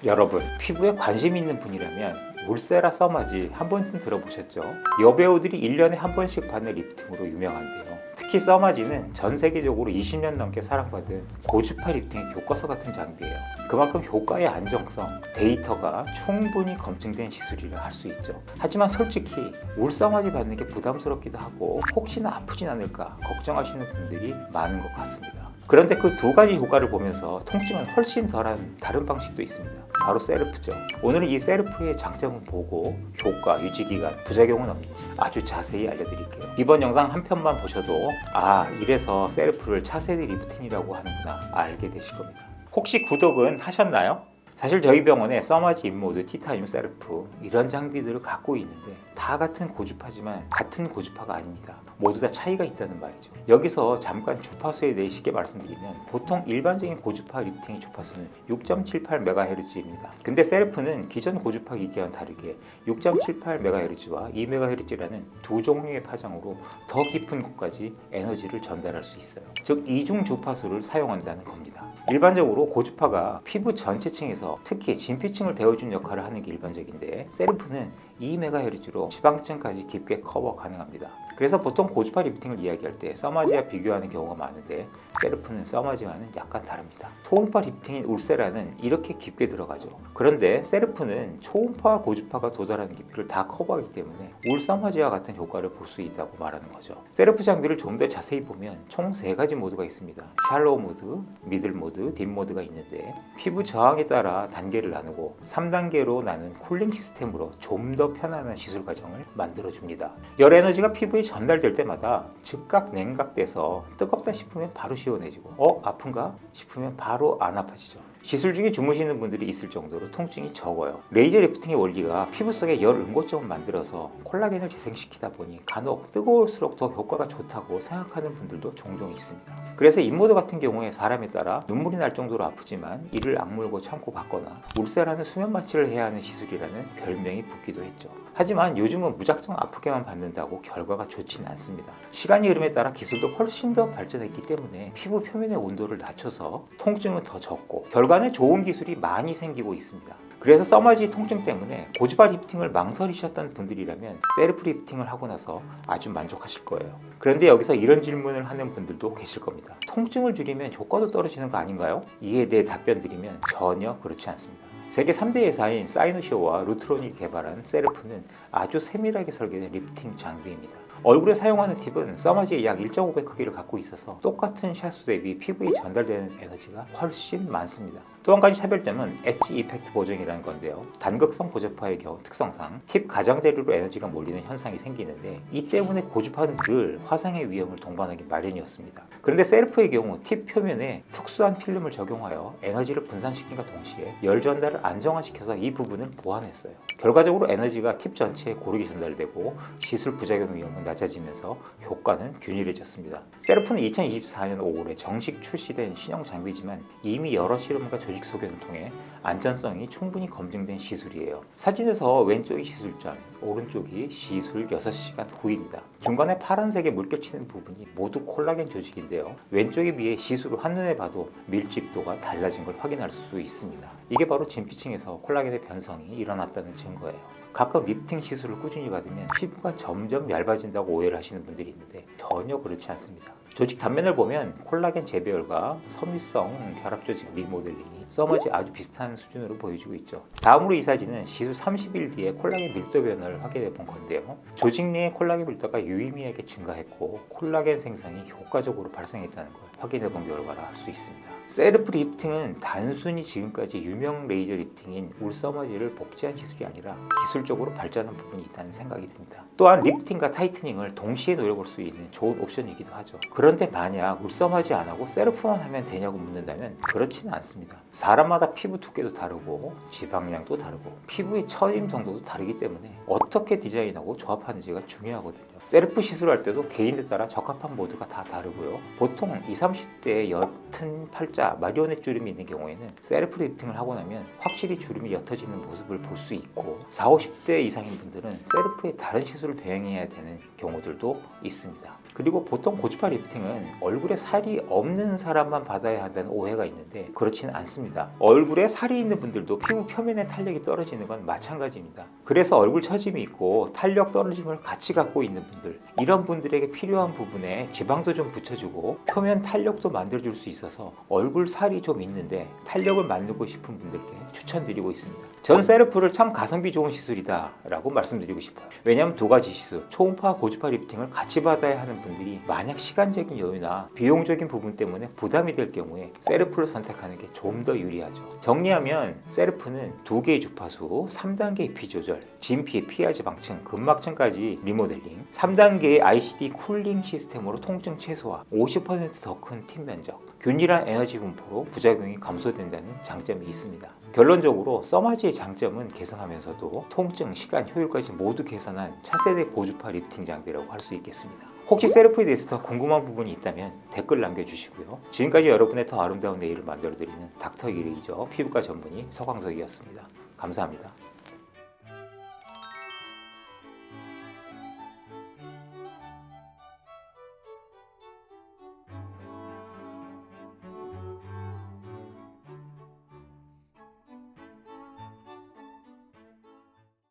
여러분, 피부에 관심 있는 분이라면 울세라 써마지 한 번쯤 들어보셨죠? 여배우들이 1년에 한 번씩 받는 립팅으로 유명한데요. 특히 써마지는 전 세계적으로 20년 넘게 사랑받은 고주파 립팅의 교과서 같은 장비예요. 그만큼 효과의 안정성, 데이터가 충분히 검증된 시술이라 할 수 있죠. 하지만 솔직히 울 써마지 받는 게 부담스럽기도 하고 혹시나 아프진 않을까 걱정하시는 분들이 많은 것 같습니다. 그런데 그 두 가지 효과를 보면서 통증은 훨씬 덜한 다른 방식도 있습니다. 바로 셀프죠. 오늘은 이 셀프의 장점을 보고 효과, 유지기간, 부작용은 없는지 아주 자세히 알려드릴게요. 이번 영상 한 편만 보셔도 이래서 셀프를 차세대 리프팅이라고 하는구나 알게 되실 겁니다. 혹시 구독은 하셨나요? 사실 저희 병원에 써마지 인모드, 티타늄 셀프 이런 장비들을 갖고 있는데 다 같은 고주파지만 같은 고주파가 아닙니다. 모두 다 차이가 있다는 말이죠. 여기서 잠깐 주파수에 대해 쉽게 말씀드리면 보통 일반적인 고주파 리프팅의 주파수는 6.78MHz입니다. 근데 셀프는 기존 고주파 기기와는 다르게 6.78MHz와 2MHz라는 두 종류의 파장으로 더 깊은 곳까지 에너지를 전달할 수 있어요. 즉 이중 주파수를 사용한다는 겁니다. 일반적으로 고주파가 피부 전체층에서 특히 진피층을 데워주는 역할을 하는 게 일반적인데 셀프는 2MHz로 지방층까지 깊게 커버 가능합니다. 그래서 보통 고주파 리프팅을 이야기할 때 써마지와 비교하는 경우가 많은데 셀프는 써마지와는 약간 다릅니다. 초음파 리프팅인 울세라는 이렇게 깊게 들어가죠. 그런데 셀프는 초음파와 고주파가 도달하는 깊이를 다 커버하기 때문에 울 써마지와 같은 효과를 볼 수 있다고 말하는 거죠. 셀프 장비를 좀 더 자세히 보면 총 3가지 모드가 있습니다. 샬로우 모드, 미들 모드, 딥 모드가 있는데 피부 저항에 따라 단계를 나누고 3단계로 나눈 쿨링 시스템으로 좀 더 편안한 시술 과정을 만들어줍니다. 열 에너지가 피부에 전달될 때마다 즉각 냉각돼서 뜨겁다 싶으면 바로 시원해지고 아픈가 싶으면 바로 안 아파지죠. 시술 중에 주무시는 분들이 있을 정도로 통증이 적어요. 레이저 리프팅의 원리가 피부 속에 열 응고점을 만들어서 콜라겐을 재생시키다 보니 간혹 뜨거울수록 더 효과가 좋다고 생각하는 분들도 종종 있습니다. 그래서 인모드 같은 경우에 사람에 따라 눈물이 날 정도로 아프지만 이를 악물고 참고 받거나 울세라는 수면 마취를 해야 하는 시술이라는 별명이 붙기도 했죠. 하지만 요즘은 무작정 아프게만 받는다고 결과가 좋지는 않습니다. 시간이 흐름에 따라 기술도 훨씬 더 발전했기 때문에 피부 표면의 온도를 낮춰서 통증은 더 적고 결과는 좋은 기술이 많이 생기고 있습니다. 그래서 써마지 통증 때문에 고주파 리프팅을 망설이셨던 분들이라면 셀프 리프팅을 하고 나서 아주 만족하실 거예요. 그런데 여기서 이런 질문을 하는 분들도 계실 겁니다. 통증을 줄이면 효과도 떨어지는 거 아닌가요? 이에 대해 답변 드리면 전혀 그렇지 않습니다. 세계 3대 회사인 사이노시오와 루트론이 개발한 셀프는 아주 세밀하게 설계된 리프팅 장비입니다. 얼굴에 사용하는 팁은 써마지의 약 1.5배 크기를 갖고 있어서 똑같은 샷수 대비 피부에 전달되는 에너지가 훨씬 많습니다. 또 한 가지 차별점은 엣지 이펙트 보정이라는 건데요. 단극성 고주파의 경우 특성상 팁 가장자리로 에너지가 몰리는 현상이 생기는데 이 때문에 고주파는 늘 화상의 위험을 동반하기 마련이었습니다. 그런데 셀프의 경우 팁 표면에 특수한 필름을 적용하여 에너지를 분산시킨과 동시에 열 전달을 안정화시켜서 이 부분을 보완했어요. 결과적으로 에너지가 팁 전체에 고르게 전달되고 시술 부작용 위험은 낮아지면서 효과는 균일해졌습니다. 셀프는 2024년 5월에 정식 출시된 신형 장비지만 이미 여러 실험과 조직 소견을 통해 안전성이 충분히 검증된 시술이에요. 사진에서 왼쪽이 시술전, 오른쪽이 시술 6시간 후입니다. 중간에 파란색의 물결 치는 부분이 모두 콜라겐 조직인데요. 왼쪽에 비해 시술 후 한눈에 봐도 밀집도가 달라진 걸 확인할 수 있습니다. 이게 바로 진피층에서 콜라겐의 변성이 일어났다는 증거예요. 가끔 리프팅 시술을 꾸준히 받으면 피부가 점점 얇아진다고 오해를 하시는 분들이 있는데 전혀 그렇지 않습니다. 조직 단면을 보면 콜라겐 재배열과 섬유성 결합 조직 리모델링이 써마지 아주 비슷한 수준으로 보여지고 있죠. 다음으로 이 사진은 시술 30일 뒤에 콜라겐 밀도 변화를 확인해 본 건데요. 조직 내의 콜라겐 밀도가 유의미하게 증가했고 콜라겐 생성이 효과적으로 발생했다는 걸 확인해 본 결과라 할 수 있습니다. 셀프 리프팅은 단순히 지금까지 유명 레이저 리프팅인 울 써마지를 복제한 기술이 아니라 기술적으로 발전한 부분이 있다는 생각이 듭니다. 또한 리프팅과 타이트닝을 동시에 노려볼 수 있는 좋은 옵션이기도 하죠. 그런데 만약 울 써마지 안 하고 셀프만 하면 되냐고 묻는다면 그렇지는 않습니다. 사람마다 피부 두께도 다르고 지방량도 다르고 피부의 처짐 정도도 다르기 때문에 어떻게 디자인하고 조합하는지가 중요하거든요. 셀프 시술할 때도 개인에 따라 적합한 모드가 다 다르고요. 보통 20, 30대에 옅은 팔자, 마리오넷 주름이 있는 경우에는 셀프 리프팅을 하고 나면 확실히 주름이 옅어지는 모습을 볼 수 있고 40, 50대 이상인 분들은 셀프에 다른 시술을 병행해야 되는 경우들도 있습니다. 그리고 보통 고주파 리프팅은 얼굴에 살이 없는 사람만 받아야 한다는 오해가 있는데 그렇지는 않습니다. 얼굴에 살이 있는 분들도 피부 표면의 탄력이 떨어지는 건 마찬가지입니다. 그래서 얼굴 처짐이 있고 탄력 떨어짐을 같이 갖고 있는 분들, 이런 분들에게 필요한 부분에 지방도 좀 붙여주고 표면 탄력도 만들어줄 수 있어서 얼굴 살이 좀 있는데 탄력을 만들고 싶은 분들께 추천드리고 있습니다. 전 셀프를 참 가성비 좋은 시술이다 라고 말씀드리고 싶어요. 왜냐하면 두 가지 시술, 초음파, 고주파 리프팅을 같이 받아야 하는 분들이 만약 시간적인 여유나 비용적인 부분 때문에 부담이 될 경우에 셀프를 선택하는 게 좀 더 유리하죠. 정리하면 셀프는 2개의 주파수, 3단계 입피 조절, 진피, 피하지 방층, 근막층까지 리모델링, 3단계의 ICD 쿨링 시스템으로 통증 최소화, 50% 더 큰 팁 면적, 균일한 에너지 분포로 부작용이 감소된다는 장점이 있습니다. 결론적으로 써마지의 장점은 개선하면서도 통증, 시간, 효율까지 모두 개선한 차세대 고주파 리프팅 장비라고 할 수 있겠습니다. 혹시 셀프에 대해서 더 궁금한 부분이 있다면 댓글 남겨주시고요. 지금까지 여러분의 더 아름다운 내일을 만들어드리는 닥터 이레이저 피부과 전문의 서광석이었습니다. 감사합니다.